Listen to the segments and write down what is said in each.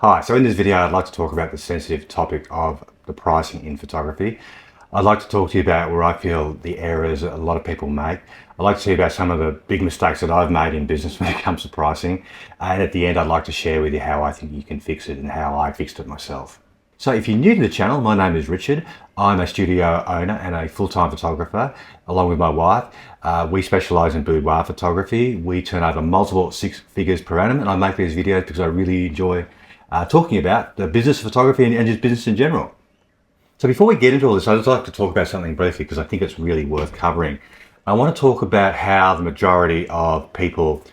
Hi, so in this video I'd like to talk about the sensitive topic of the pricing in photography. I'd like to talk to you about where I feel the errors a lot of people make. I'd like to see about some of the big mistakes that I've made in business when it comes to pricing. And at the end I'd like to share with you how I think you can fix it and how I fixed it myself. So if you're new to the channel, my name is Richard. I'm a studio owner and a full-time photographer along with my wife. We specialise in boudoir photography. We turn over multiple six figures per annum, and I make these videos because I really enjoy talking about the business of photography and just business in general. So before we get into all this, I'd just like to talk about something briefly because I think it's really worth covering. I want to talk about how the majority of people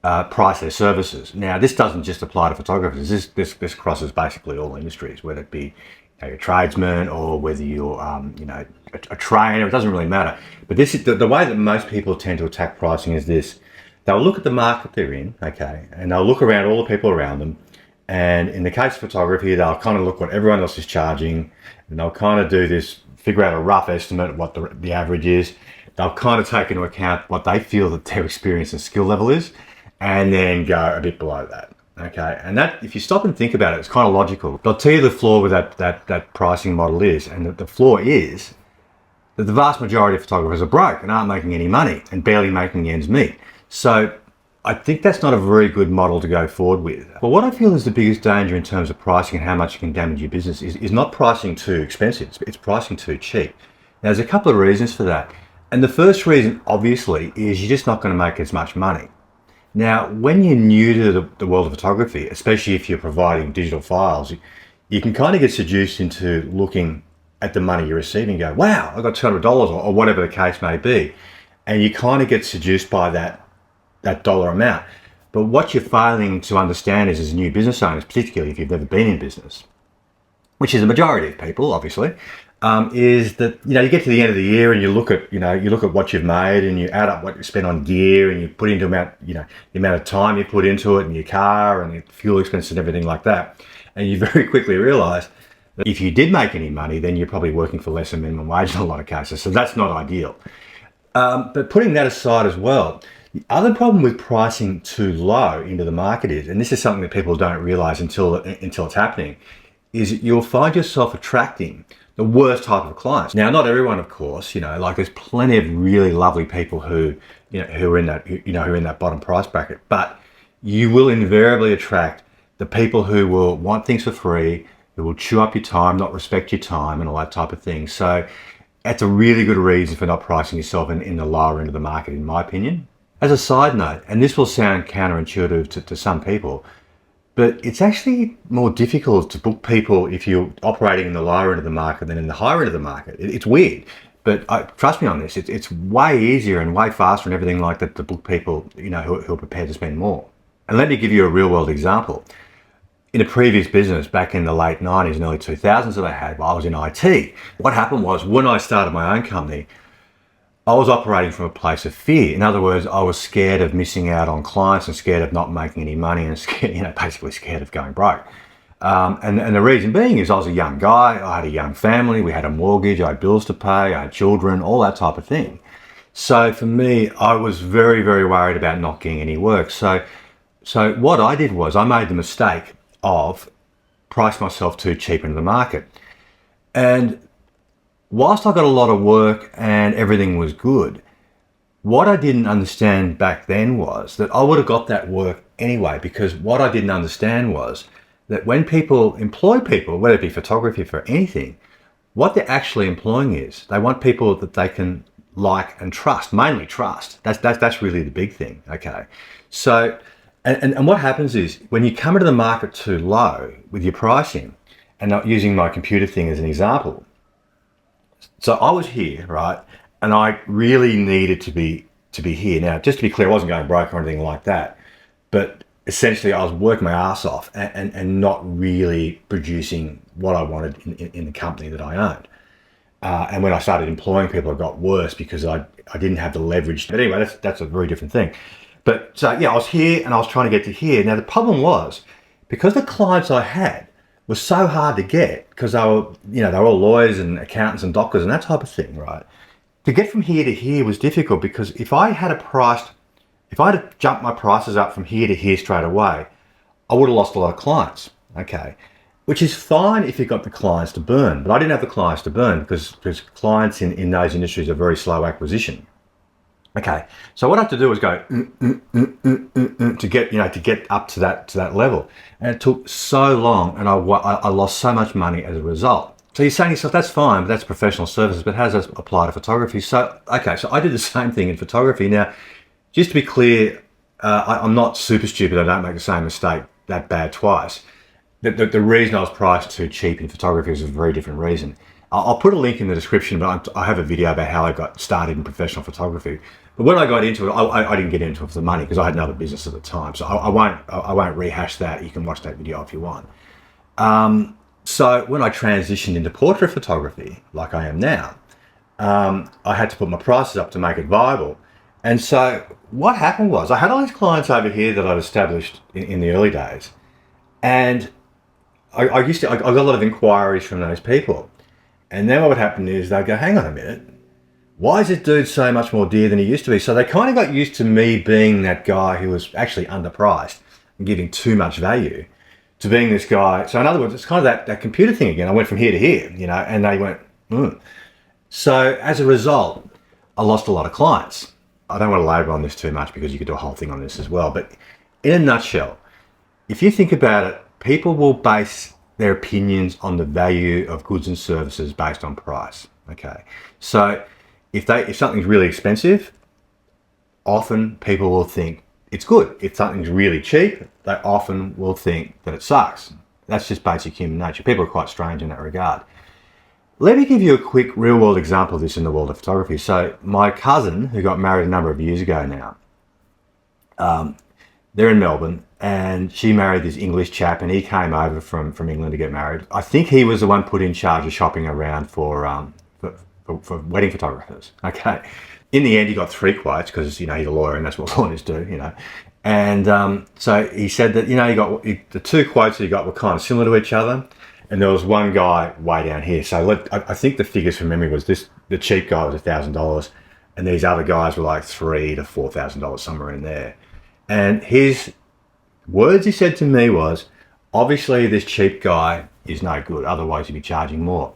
price their services. Now, this doesn't just apply to photographers. This crosses basically all industries, whether it be a tradesman or whether you're a trainer. It doesn't really matter. But this is the way that most people tend to attack pricing is this. They'll look at the market they're in, okay, and they'll look around all the people around them. And in the case of photography, they'll kind of look what everyone else is charging, and they'll kind of do this, figure out a rough estimate of what the average is. They'll kind of take into account what they feel that their experience and skill level is, and then go a bit below that. Okay, and that, if you stop and think about it, it's kind of logical. But I'll tell you the flaw with that pricing model is, and the flaw is that the vast majority of photographers are broke and aren't making any money and barely making ends meet. So I think that's not a very good model to go forward with. But what I feel is the biggest danger in terms of pricing and how much it can damage your business is not pricing too expensive, it's pricing too cheap. Now, there's a couple of reasons for that. And the first reason, obviously, is you're just not going to make as much money. Now, when you're new to the world of photography, especially if you're providing digital files, you can kind of get seduced into looking at the money you're receiving and go, wow, I got $200 or whatever the case may be. And you kind of get seduced by that dollar amount. But what you're failing to understand is, as new business owners, particularly if you've never been in business, which is the majority of people, obviously, is that, you get to the end of the year and you look at what you've made and you add up what you spent on gear and you put into the amount of time you put into it and your car and your fuel expenses and everything like that. And you very quickly realize that if you did make any money, then you're probably working for less than minimum wage in a lot of cases. So that's not ideal. But putting that aside as well, the other problem with pricing too low into the market is, and this is something that people don't realize until it's happening, is you'll find yourself attracting the worst type of clients. Now, not everyone, of course, there's plenty of really lovely people who are in that bottom price bracket, but you will invariably attract the people who will want things for free, who will chew up your time, not respect your time and all that type of thing. So that's a really good reason for not pricing yourself in the lower end of the market, in my opinion. As a side note, and this will sound counterintuitive to some people, but it's actually more difficult to book people if you're operating in the lower end of the market than in the higher end of the market. It's weird, but trust me on this, it's way easier and way faster and everything like that to book people who are prepared to spend more. And let me give you a real world example. In a previous business back in the late 90s and early 2000s that I had while I was in IT, what happened was when I started my own company, I was operating from a place of fear. In other words, I was scared of missing out on clients and scared of not making any money and scared, basically scared of going broke. And the reason being is I was a young guy, I had a young family, we had a mortgage, I had bills to pay, I had children, all that type of thing. So for me, I was very, very worried about not getting any work. So what I did was I made the mistake of pricing myself too cheap into the market. And whilst I got a lot of work and everything was good, what I didn't understand back then was that I would have got that work anyway, because what I didn't understand was that when people employ people, whether it be photography for anything, what they're actually employing is they want people that they can like and trust, mainly trust. That's really the big thing, okay? So, and what happens is when you come into the market too low with your pricing, and not using my computer thing as an example, so I was here, right, and I really needed to be here. Now, just to be clear, I wasn't going broke or anything like that, but essentially I was working my ass off and not really producing what I wanted in the company that I owned. And when I started employing people, it got worse because I didn't have the leverage. But anyway, that's a very different thing. But so yeah, I was here and I was trying to get to here. Now the problem was, because the clients I had was so hard to get, because they were all lawyers and accountants and doctors and that type of thing, right? To get from here to here was difficult, because if I had jumped my prices up from here to here straight away, I would have lost a lot of clients. okay, which is fine if you've got the clients to burn, but I didn't have the clients to burn because clients in those industries are very slow acquisition. Okay, so what I had to do was go to get up to that level, and it took so long, and I lost so much money as a result. So you're saying to yourself, that's fine, but that's professional services, but how does that apply to photography? So okay, so I did the same thing in photography. Now, just to be clear, I'm not super stupid. I don't make the same mistake that bad twice. The reason I was priced too cheap in photography is a very different reason. I'll put a link in the description, but I have a video about how I got started in professional photography. But when I got into it, I didn't get into it for the money because I had another business at the time. So I won't rehash that. You can watch that video if you want. So when I transitioned into portrait photography, like I am now, I had to put my prices up to make it viable. And so what happened was I had all these clients over here that I'd established in the early days. And I got a lot of inquiries from those people. And then what would happen is they'd go, hang on a minute, why is this dude so much more dear than he used to be? So they kind of got used to me being that guy who was actually underpriced and giving too much value to being this guy. So in other words, it's kind of that computer thing again. I went from here to here, and they went, So as a result, I lost a lot of clients. I don't want to labor on this too much because you could do a whole thing on this as well. But in a nutshell, if you think about it, people will base their opinions on the value of goods and services based on price. Okay, so if something's really expensive, often people will think it's good. If something's really cheap, they often will think that it sucks. That's just basic human nature. People are quite strange in that regard. Let me give you a quick real world example of this in the world of photography. So my cousin, who got married a number of years ago now, they're in Melbourne, and she married this English chap, and he came over from England to get married. I think he was the one put in charge of shopping around for wedding photographers. Okay, in the end, he got 3 quotes because he's a lawyer, and that's what lawyers do. And so he said that the 2 quotes that he got were kind of similar to each other, and there was one guy way down here. So I think the figures from memory was the cheap guy was $1,000, and these other guys were like $3,000 to $4,000, somewhere in there. And his words he said to me was, obviously this cheap guy is no good, otherwise he'd be charging more.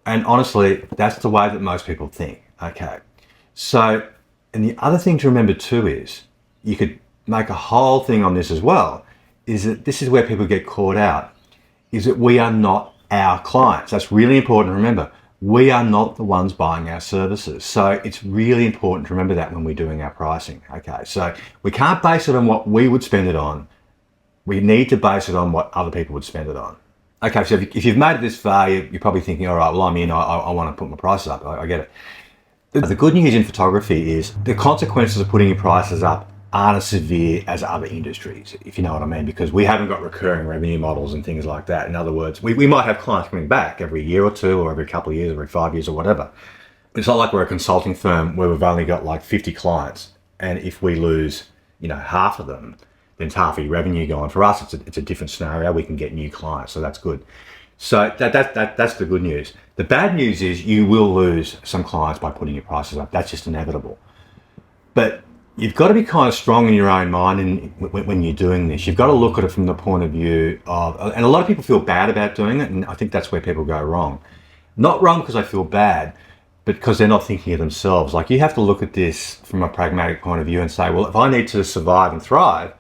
And honestly, that's the way that most people think. Okay, so, and the other thing to remember too is, you could make a whole thing on this as well, is that this is where people get caught out, is that we are not our clients. That's really important to remember. We are not the ones buying our services. So it's really important to remember that when we're doing our pricing. Okay, so we can't base it on what we would spend it on. We need to base it on what other people would spend it on. Okay, so if you've made it this far, you're probably thinking, all right, well, I'm in, I want to put my prices up. I get it. The good news in photography is the consequences of putting your prices up aren't as severe as other industries, if you know what I mean, because we haven't got recurring revenue models and things like that. In other words, we might have clients coming back every year or two, or every couple of years, or every 5 years, or whatever. It's not like we're a consulting firm where we've only got like 50 clients, and if we lose, half of them, then it's half of your revenue gone. For us, it's a different scenario. We can get new clients, so that's good. So that's the good news. The bad news is you will lose some clients by putting your prices up. That's just inevitable. But you've got to be kind of strong in your own mind when you're doing this. You've got to look at it from the point of view of, and a lot of people feel bad about doing it, and I think that's where people go wrong. Not wrong because they feel bad, but because they're not thinking of themselves. Like, you have to look at this from a pragmatic point of view and say, well, if I need to survive and thrive,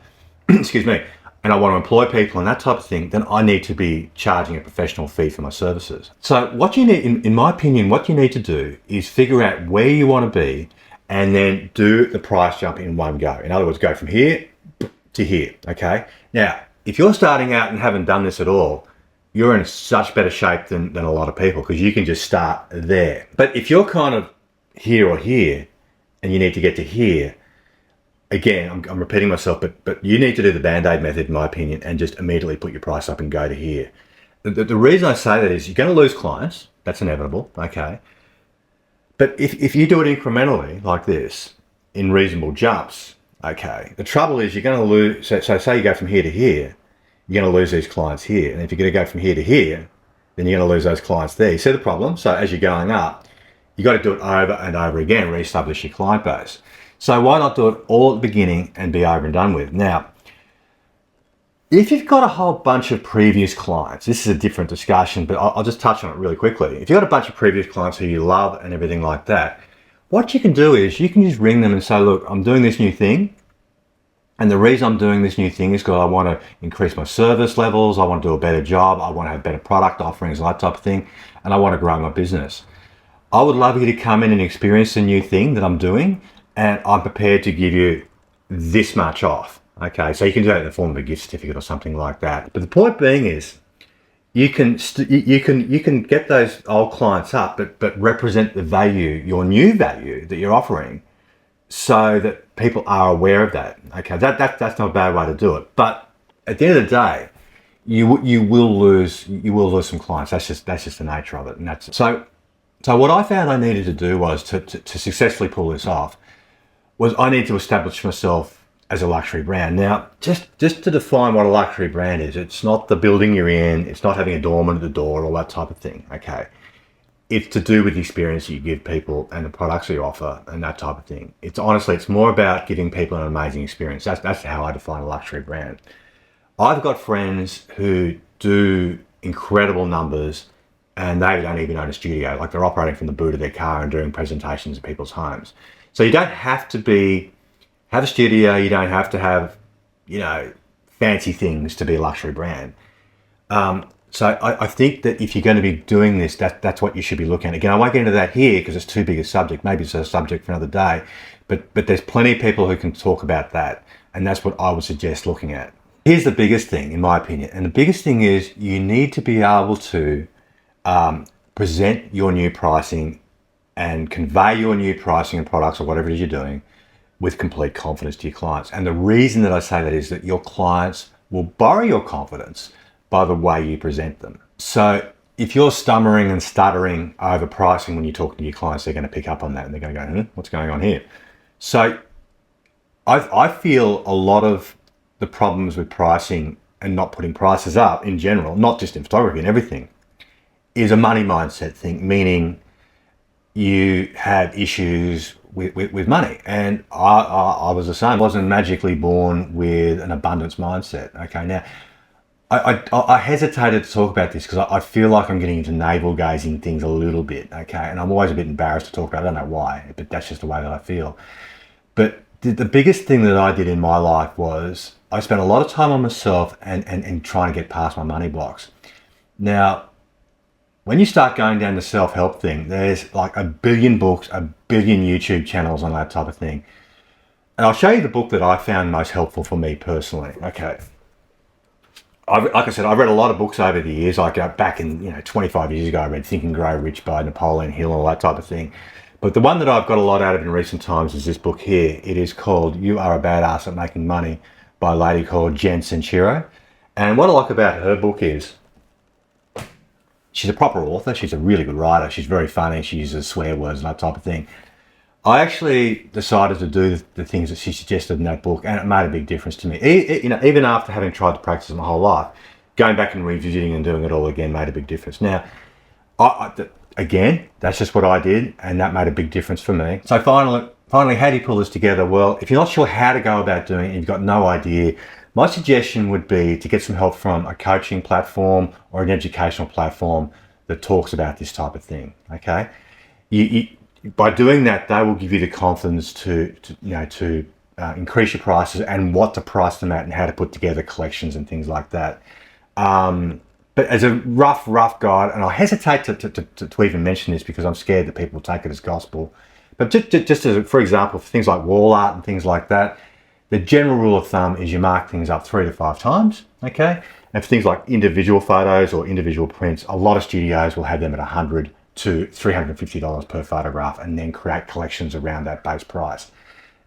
excuse me, and I want to employ people and that type of thing, then I need to be charging a professional fee for my services. So what you need, in my opinion, what you need to do is figure out where you want to be and then do the price jump in one go. In other words, go from here to here, okay? Now, if you're starting out and haven't done this at all, you're in such better shape than a lot of people, because you can just start there. But if you're kind of here or here and you need to get to here, again, I'm repeating myself, but you need to do the Band-Aid method, in my opinion, and just immediately put your price up and go to here. The reason I say that is you're going to lose clients. That's inevitable, okay? But if you do it incrementally, like this, in reasonable jumps, okay, the trouble is you're going to lose, so say you go from here to here, you're going to lose these clients here. And if you're going to go from here to here, then you're going to lose those clients there. You see the problem? So as you're going up, you got to do it over and over again, re-establish your client base. So why not do it all at the beginning and be over and done with? Now, If you've got a whole bunch of previous clients, this is a different discussion, but I'll just touch on it really quickly. If you've got a bunch of previous clients who you love and everything like that, what you can do is you can just ring them and say, look, I'm doing this new thing. And the reason I'm doing this new thing is because I want to increase my service levels. I want to do a better job. I want to have better product offerings and that type of thing. And I want to grow my business. I would love you to come in and experience the new thing that I'm doing. And I'm prepared to give you this much off. Okay, so you can do that in the form of a gift certificate or something like that. But the point being is, you can get those old clients up, but represent the value, your new value that you're offering, so that people are aware of that. Okay, that's not a bad way to do it. But at the end of the day, you will lose some clients. That's just the nature of it. And that's so what I found I needed to do was to successfully pull this off was I need to establish myself as a luxury brand. Now, just to define what a luxury brand is, it's not the building you're in, it's not having a doorman at the door, all that type of thing, okay? It's to do with the experience you give people and the products you offer and that type of thing. It's honestly, it's more about giving people an amazing experience. That's how I define a luxury brand. I've got friends who do incredible numbers and they don't even own a studio. Like, they're operating from the boot of their car and doing presentations in people's homes. So you don't have to have a studio, you don't have to have, fancy things to be a luxury brand. So I think that if you're going to be doing this, that's what you should be looking at. Again, I won't get into that here because it's too big a subject. Maybe it's a subject for another day. But there's plenty of people who can talk about that. And that's what I would suggest looking at. Here's the biggest thing, in my opinion. And the biggest thing is you need to be able to present your new pricing and convey your new pricing and products or whatever it is you're doing with complete confidence to your clients. And the reason that I say that is that your clients will borrow your confidence by the way you present them. So if you're stammering and stuttering over pricing when you're talking to your clients, they're going to pick up on that and they're going to go, what's going on here? So I feel a lot of the problems with pricing and not putting prices up in general, not just in photography and everything, is a money mindset thing, meaning you have issues with money. And I was the same. I wasn't magically born with an abundance mindset. Okay, now I hesitated to talk about this because I feel like I'm getting into navel gazing things a little bit. Okay, and I'm always a bit embarrassed to talk about it. I don't know why, but that's just the way that I feel. But the biggest thing that I did in my life was I spent a lot of time on myself and trying to get past my money blocks. Now, when you start going down the self-help thing, there's like a billion books, a billion YouTube channels on that type of thing. And I'll show you the book that I found most helpful for me personally. Okay. Like I said, I've read a lot of books over the years. Like back in, 25 years ago, I read Think and Grow Rich by Napoleon Hill and all that type of thing. But the one that I've got a lot out of in recent times is this book here. It is called You Are a Badass at Making Money by a lady called Jen Sincero. And what I like about her book is she's a proper author. She's a really good writer. She's very funny. She uses swear words and that type of thing. I actually decided to do the things that she suggested in that book, and it made a big difference to me. Even after having tried to practice it my whole life, going back and revisiting and doing it all again made a big difference. Now, again, that's just what I did, and that made a big difference for me. So finally, how do you pull this together? Well, if you're not sure how to go about doing it, and you've got no idea, my suggestion would be to get some help from a coaching platform or an educational platform that talks about this type of thing. Okay, by doing that, they will give you the confidence to increase your prices and what to price them at and how to put together collections and things like that. But as a rough guide, and I hesitate to even mention this because I'm scared that people will take it as gospel. But just as, for example, for things like wall art and things like that, the general rule of thumb is you mark things up 3 to 5 times, okay? And for things like individual photos or individual prints, a lot of studios will have them at $100 to $350 per photograph and then create collections around that base price.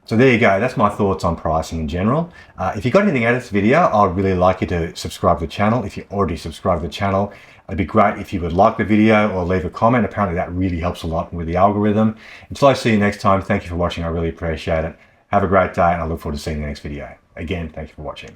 So there you go, that's my thoughts on pricing in general. If you got anything out of this video, I'd really like you to subscribe to the channel. If you already subscribed to the channel, it'd be great if you would like the video or leave a comment. Apparently that really helps a lot with the algorithm. Until I see you next time, thank you for watching, I really appreciate it. Have a great day and I look forward to seeing you in the next video. Again, thank you for watching.